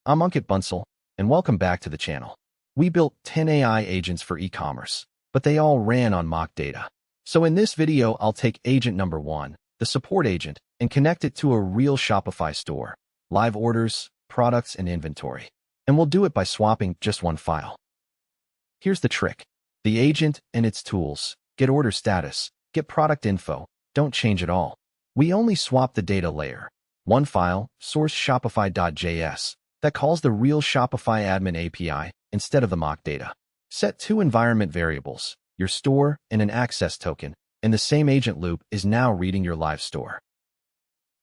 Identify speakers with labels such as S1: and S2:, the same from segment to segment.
S1: I'm Ankit Bansal, and welcome back to the channel. We built 10 AI agents for e-commerce, but they all ran on mock data. So in this video, I'll take agent number 1, the support agent, and connect it to a real Shopify store, live orders, products, and inventory. And we'll do it by swapping just one file. Here's the trick. The agent and its tools, get order status, get product info, don't change at all. We only swap the data layer. One file, source shopify.js, that calls the real Shopify Admin API instead of the mock data. Set 2 environment variables, your store and an access token, and the same agent loop is now reading your live store.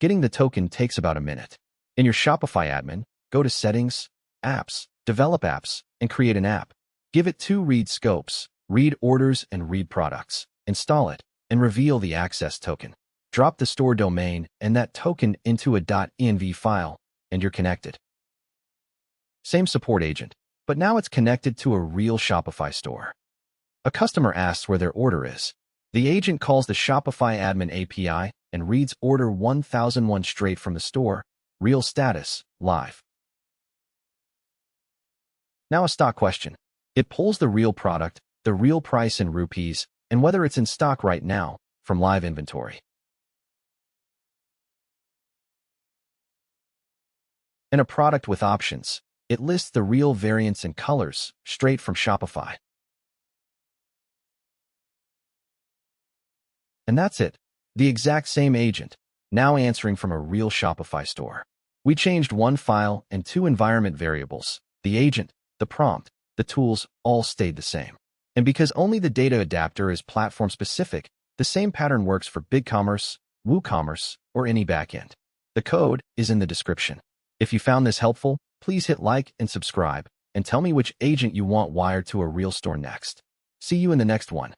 S1: Getting the token takes about a minute. In your Shopify admin, go to Settings, Apps, Develop Apps, and create an app. Give it 2 read scopes, read orders and read products. Install it, and reveal the access token. Drop the store domain and that token into a .env file, and you're connected. Same support agent, but now it's connected to a real Shopify store. A customer asks where their order is. The agent calls the Shopify Admin API and reads order 1001 straight from the store, real status, live. Now a stock question. It pulls the real product, the real price in rupees, and whether it's in stock right now from live inventory. In a product with options, it lists the real variants and colors straight from Shopify. And that's it. The exact same agent, now answering from a real Shopify store. We changed one file and 2 environment variables. The agent, the prompt, the tools all stayed the same. And because only the data adapter is platform-specific, the same pattern works for BigCommerce, WooCommerce, or any backend. The code is in the description. If you found this helpful, please hit like and subscribe, and tell me which agent you want wired to a real store next. See you in the next one.